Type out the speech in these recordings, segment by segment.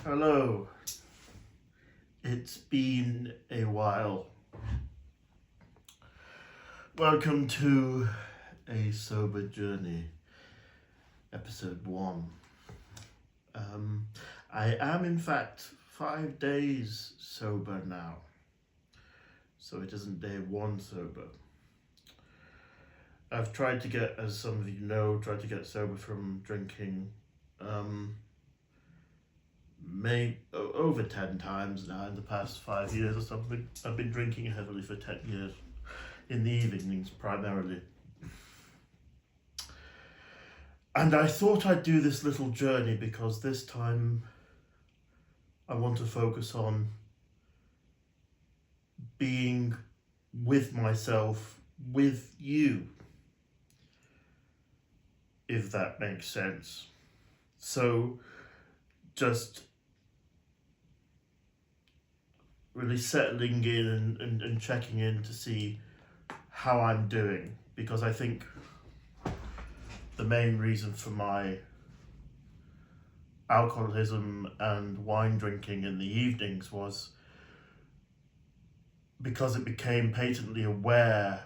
Hello, it's been a while. Welcome to A Sober Journey, episode 1. I am in fact 5 days sober now, so it isn't day 1 sober. I've tried to get, as some of you know, sober from drinking over 10 times now in the past 5 years or something. I've been drinking heavily for 10 years, in the evenings primarily. And I thought I'd do this little journey because this time I want to focus on being with myself, with you, if that makes sense. So just really settling in and checking in to see how I'm doing, because I think the main reason for my alcoholism and wine drinking in the evenings was because I became patently aware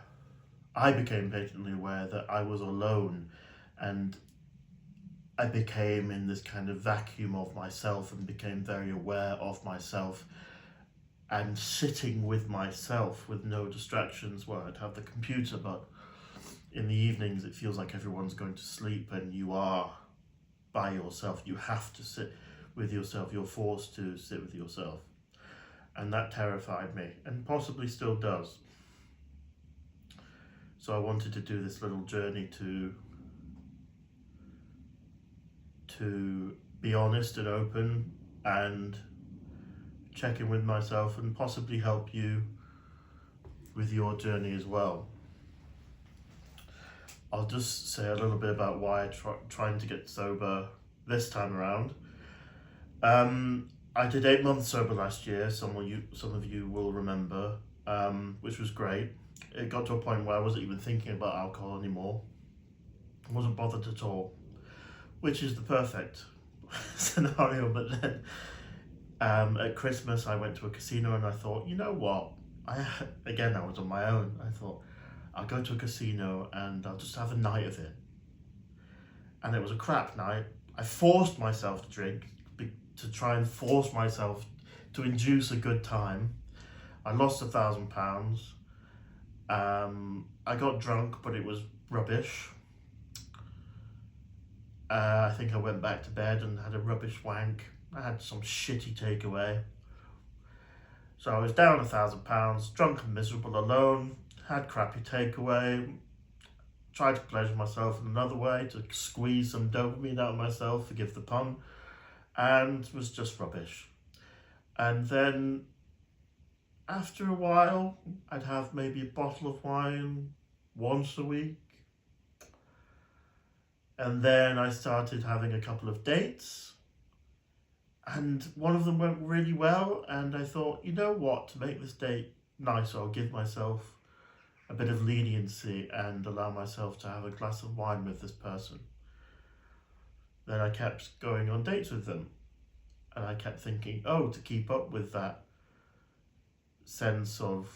that I was alone, and I became in this kind of vacuum of myself and became very aware of myself and sitting with myself with no distractions. Well, I'd have the computer, but in the evenings it feels like everyone's going to sleep and you are by yourself. You have to sit with yourself. You're forced to sit with yourself. And that terrified me, and possibly still does. So I wanted to do this little journey to be honest and open and check in with myself and possibly help you with your journey as well. I'll just say a little bit about why I'm trying to get sober this time around. I did 8 months sober last year, some of you will remember, which was great. It got to a point where I wasn't even thinking about alcohol anymore. I wasn't bothered at all, which is the perfect scenario. But then at Christmas I went to a casino and I thought, you know what, I was on my own. I thought, I'll go to a casino and I'll just have a night of it. And it was a crap night. I forced myself to drink to try and force myself to induce a good time. I lost £1,000. I got drunk, but it was rubbish. I think I went back to bed and had a rubbish wank. I had some shitty takeaway. So I was down £1,000, drunk and miserable, alone, had crappy takeaway, tried to pleasure myself in another way to squeeze some dopamine out of myself, forgive the pun, and was just rubbish. And then after a while, I'd have maybe a bottle of wine once a week. And then I started having a couple of dates, and one of them went really well, and I thought, you know what, to make this date nicer, I'll give myself a bit of leniency and allow myself to have a glass of wine with this person. Then I kept going on dates with them, and I kept thinking, to keep up with that sense of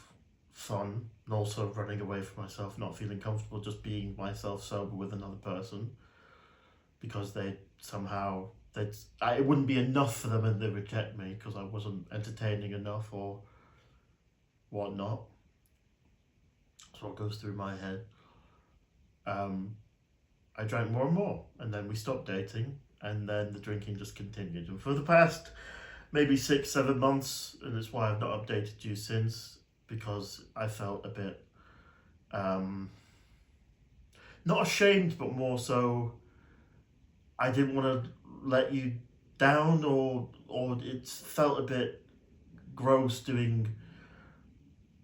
fun and also running away from myself, not feeling comfortable just being myself sober with another person, because it wouldn't be enough for them and they'd reject me because I wasn't entertaining enough or whatnot. So what goes through my head. I drank more and more, and then we stopped dating, and then the drinking just continued. And for the past maybe 6-7 months, and that's why I've not updated you since, because I felt a bit not ashamed, but more so I didn't want to let you down, or it felt a bit gross doing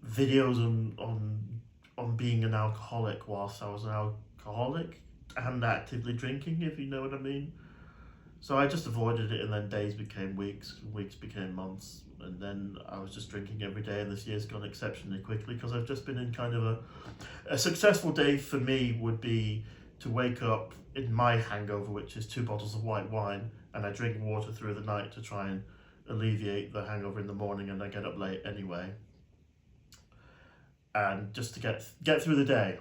videos on being an alcoholic whilst I was an alcoholic and actively drinking, if you know what I mean. So I just avoided it, and then days became weeks, weeks became months, and then I was just drinking every day, and this year's gone exceptionally quickly because I've just been in kind of a successful day for me would be to wake up in my hangover, which is 2 bottles of white wine, and I drink water through the night to try and alleviate the hangover in the morning, and I get up late anyway. And just to get through the day,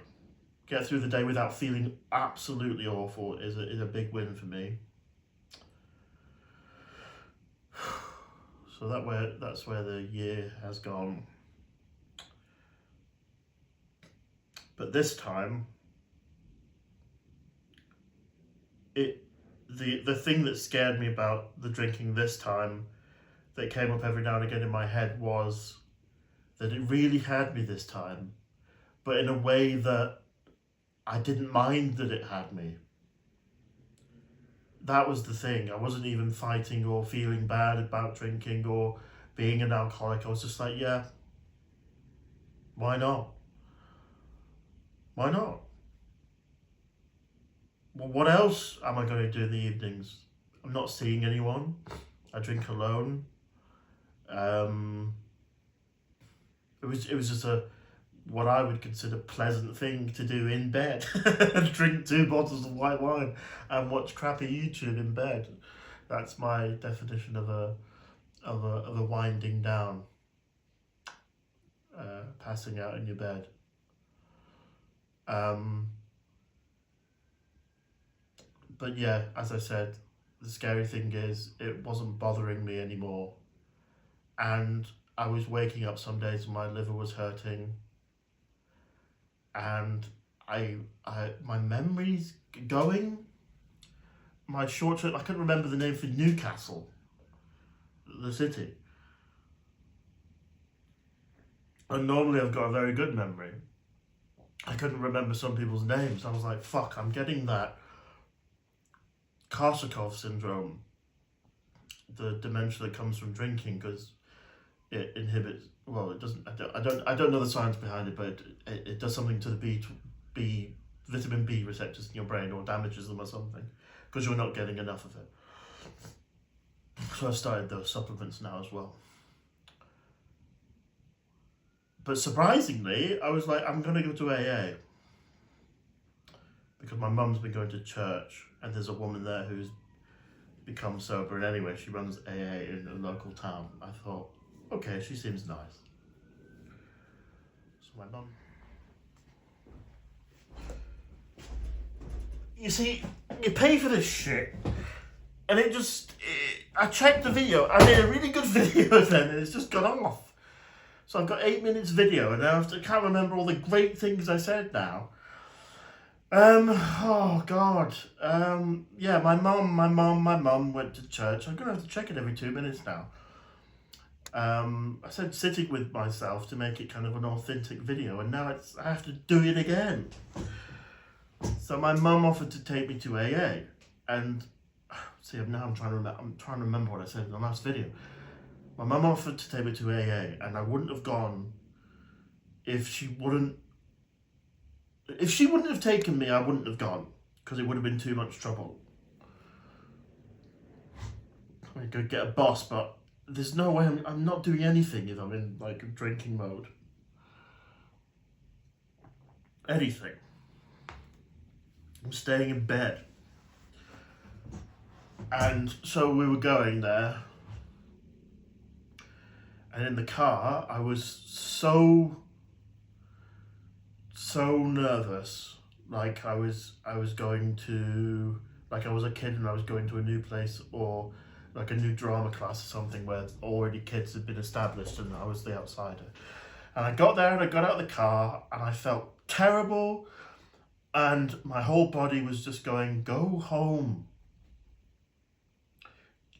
without feeling absolutely awful is a big win for me. So that's where the year has gone. But this time, the thing that scared me about the drinking this time, that came up every now and again in my head, was that it really had me this time, but in a way that I didn't mind that it had me. That was the thing. I wasn't even fighting or feeling bad about drinking or being an alcoholic. I was just like, yeah, why not? Why not? Well, what else am I going to do in the evenings? I'm not seeing anyone. I drink alone. It was just what I would consider pleasant thing to do in bed. Drink 2 bottles of white wine and watch crappy YouTube in bed. That's my definition of a winding down. Passing out in your bed. But yeah, as I said, the scary thing is it wasn't bothering me anymore. And I was waking up some days when my liver was hurting. And my memory's going. My short trip, I couldn't remember the name for Newcastle, the city. And normally I've got a very good memory. I couldn't remember some people's names. I was like, fuck, I'm getting that Korsakoff syndrome, the dementia that comes from drinking, because it inhibits, well, it doesn't, I don't know the science behind it, but it does something to the vitamin B receptors in your brain, or damages them or something, because you're not getting enough of it. So I've started those supplements now as well. But surprisingly, I was like, I'm going to go to AA. Because my mum's been going to church, and there's a woman there who's become sober, and anyway, she runs AA in a local town. I thought, okay, she seems nice. So my mum... You see, you pay for this shit, and I checked the video. I made a really good video then, and it's just gone off. So I've got 8 minutes video, and I can't remember all the great things I said now. Oh God. Yeah, my mum went to church. I'm gonna have to check it every 2 minutes now. I said sitting with myself to make it kind of an authentic video, and now I have to do it again. So my mum offered to take me to AA, and see, now I'm trying to remember what I said in the last video. My mum offered to take me to AA, and I wouldn't have gone if she wouldn't have taken me. I wouldn't have gone, because it would have been too much trouble. I could get a boss, but there's no way I'm not doing anything if I'm in like drinking mode. Anything. I'm staying in bed. And so we were going there. And in the car, I was so nervous. Like I was going to, like I was a kid and I was going to a new place, or like a new drama class or something where already kids had been established and I was the outsider. And I got there and I got out of the car and I felt terrible, and my whole body was just going, go home.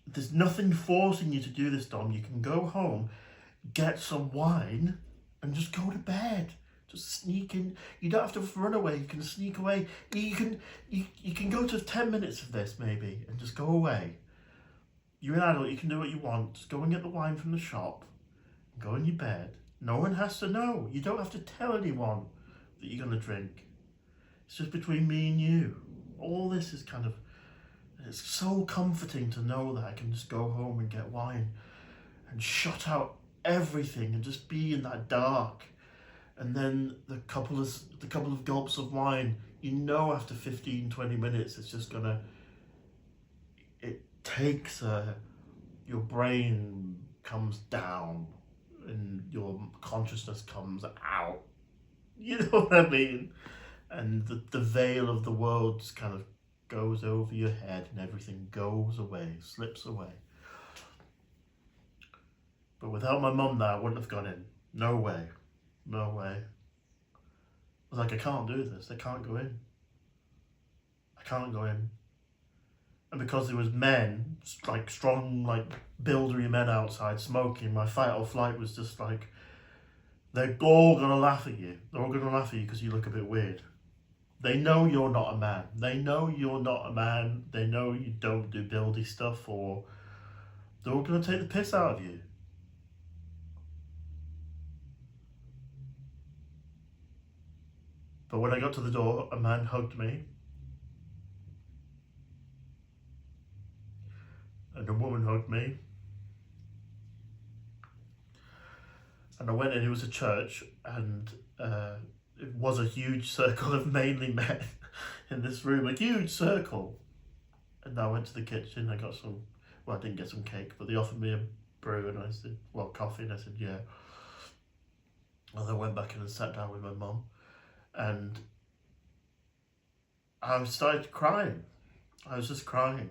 There's nothing forcing you to do this, Dom. You can go home, get some wine, and just go to bed. Just sneak in. You don't have to run away. You can sneak away. You can go to 10 minutes of this maybe and just go away. You're an adult. You can do what you want. Just go and get the wine from the shop. Go in your bed. No one has to know. You don't have to tell anyone that you're going to drink. It's just between me and you. All this is kind of... It's so comforting to know that I can just go home and get wine and shut out everything and just be in that dark. And then the couple of gulps of wine you know after 15, 20 minutes it's just gonna, it takes your brain comes down and your consciousness comes out. You know what I mean? And the veil of the world just kind of goes over your head and everything goes away, slips away. But without my mum there, I wouldn't have gone in. No way. No way. I was like, I can't do this. I can't go in. I can't go in. And because there was men, like strong, like buildery men outside smoking, my fight or flight was just like, they're all gonna laugh at you. They're all gonna laugh at you because you look a bit weird. They know you're not a man. They know you're not a man. They know you don't do buildy stuff, or they're all gonna take the piss out of you. But when I got to the door, a man hugged me. And a woman hugged me. And I went in, it was a church, and it was a huge circle of mainly men in this room, a huge circle. And I went to the kitchen, I got some, well, I didn't get some cake, but they offered me a brew, and I said, well, coffee, and I said, yeah. And I went back in and sat down with my mum, and I started crying. I was just crying.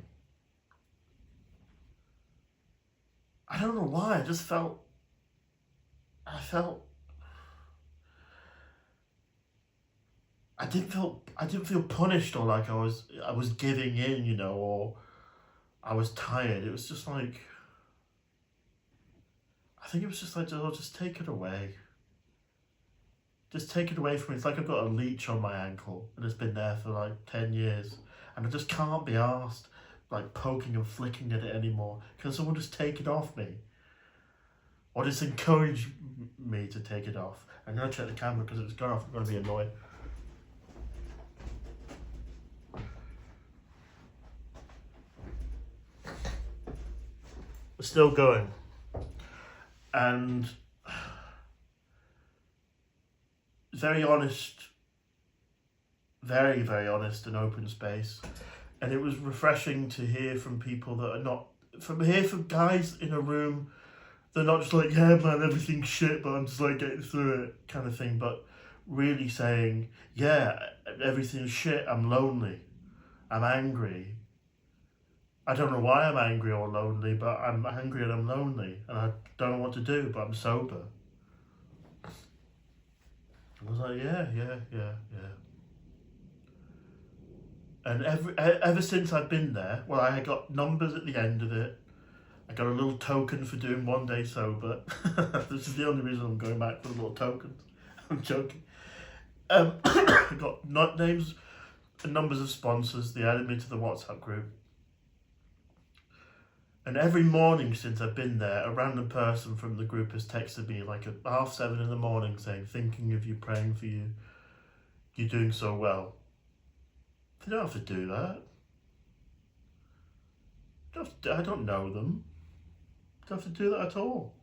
I don't know why, I just felt, I didn't feel punished or like I was giving in, you know, or I was tired. It was just like, I think it was just like, oh, just take it away. Just take it away from me. It's like I've got a leech on my ankle and it's been there for like 10 years and I just can't be arsed like poking and flicking at it anymore. Can someone just take it off me? Or just encourage me to take it off? I'm going to check the camera because it's gone off. I'm going to be annoyed. It's still going. And very honest, very, very honest and open space. And it was refreshing to hear from people that are not, from guys in a room, they're not just like, yeah man, everything's shit, but I'm just like getting through it kind of thing, but really saying, yeah, everything's shit, I'm lonely, I'm angry. I don't know why I'm angry or lonely, but I'm angry and I'm lonely, and I don't know what to do, but I'm sober. I was like, yeah. And ever since I've been there, well, I got numbers at the end of it. I got a little token for doing 1 day sober. This is the only reason I'm going back for the little tokens. I'm joking. I got names and numbers of sponsors. They added me to the WhatsApp group. And every morning since I've been there, a random person from the group has texted me like at 7:30 in the morning saying, thinking of you, praying for you, you're doing so well. They don't have to do that. I don't know them. They don't have to do that at all.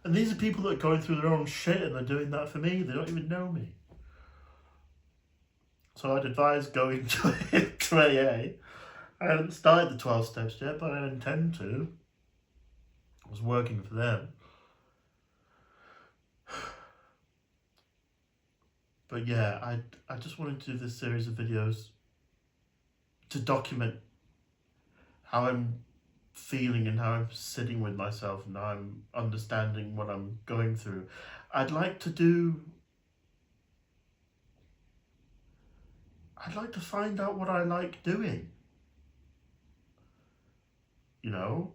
And these are people that are going through their own shit and they're doing that for me. They don't even know me. So I'd advise going to AA. I haven't started the 12 steps yet, but I intend to. I was working for them. But yeah, I just wanted to do this series of videos to document how I'm feeling and how I'm sitting with myself and how I'm understanding what I'm going through. I'd like to find out what I like doing. You know?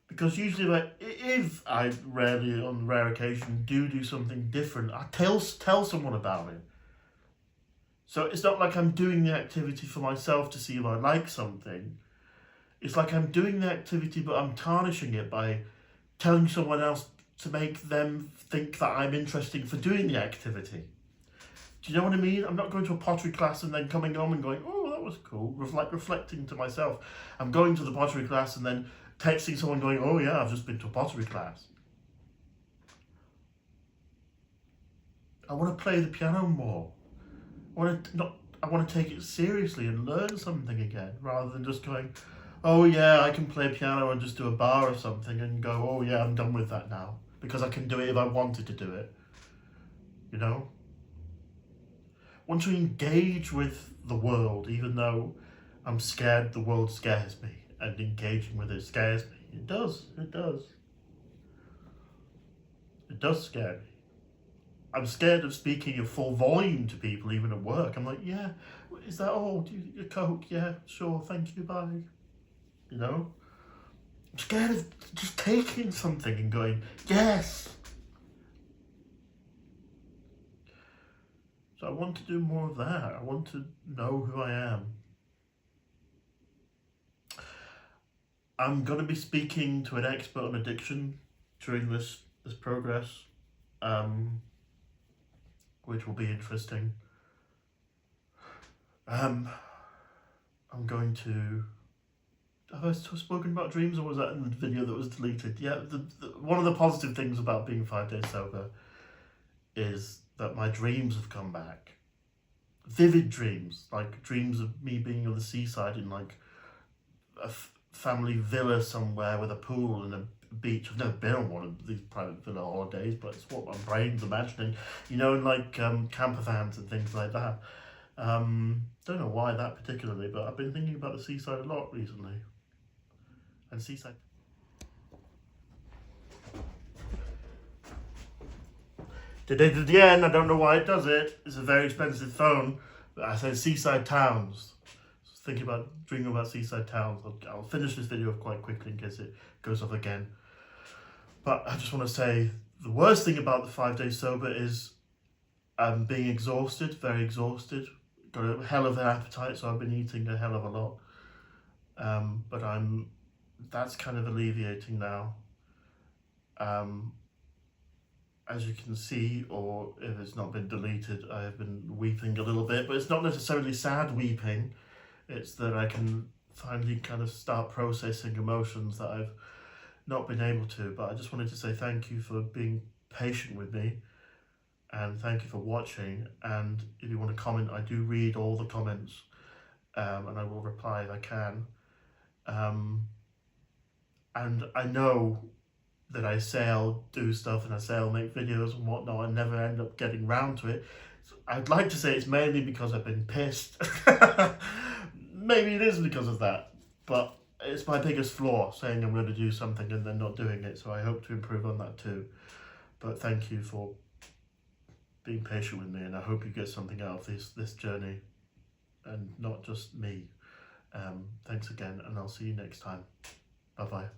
Because usually, like, if I rarely, on rare occasion, do something different, I tell someone about it. So it's not like I'm doing the activity for myself to see if I like something. It's like I'm doing the activity, but I'm tarnishing it by telling someone else to make them think that I'm interesting for doing the activity. Do you know what I mean? I'm not going to a pottery class and then coming home and going, oh, that was cool. Reflecting to myself. I'm going to the pottery class and then texting someone going, oh yeah, I've just been to a pottery class. I want to play the piano more. I want to take it seriously and learn something again, rather than just going, oh yeah, I can play piano and just do a bar or something and go, oh yeah, I'm done with that now. Because I can do it if I wanted to do it. You know? Want to engage with the world, even though I'm scared the world scares me, and engaging with it scares me. It does. It does. It does scare me. I'm scared of speaking in full volume to people, even at work. I'm like, yeah, is that all? Do you need a Coke? Yeah, sure, thank you, bye. You know? I'm scared of just taking something and going, yes. So I want to do more of that. I want to know who I am. I'm going to be speaking to an expert on addiction during this progress, which will be interesting. I'm going to... Have I spoken about dreams, or was that in the video that was deleted? Yeah, one of the positive things about being 5 days sober is that my dreams have come back. Vivid dreams, like dreams of me being on the seaside in like a family villa somewhere with a pool and a beach. I've never been on one of these private villa holidays, but it's what my brain's imagining, you know, in like camper vans and things like that. Don't know why that particularly, but I've been thinking about the seaside a lot recently. And seaside. Did it again, I don't know why it does it. It's a very expensive phone, but I said seaside towns. Thinking about, dreaming about seaside towns. I'll finish this video quite quickly in case it goes off again. But I just want to say, the worst thing about the 5 days sober is being exhausted, very exhausted. Got a hell of an appetite, so I've been eating a hell of a lot. But that's kind of alleviating now. As you can see, or if it's not been deleted, I have been weeping a little bit, but it's not necessarily sad weeping. It's that I can finally kind of start processing emotions that I've not been able to. But I just wanted to say thank you for being patient with me, and thank you for watching. And if you want to comment, I do read all the comments, and I will reply if I can. And I know that I say I'll do stuff and I say I'll make videos and whatnot and never end up getting round to it. So I'd like to say it's mainly because I've been pissed. Maybe it is because of that, but it's my biggest flaw, saying I'm going to do something and then not doing it, so I hope to improve on that too. But thank you for being patient with me, and I hope you get something out of this journey, and not just me. Thanks again, and I'll see you next time. Bye-bye.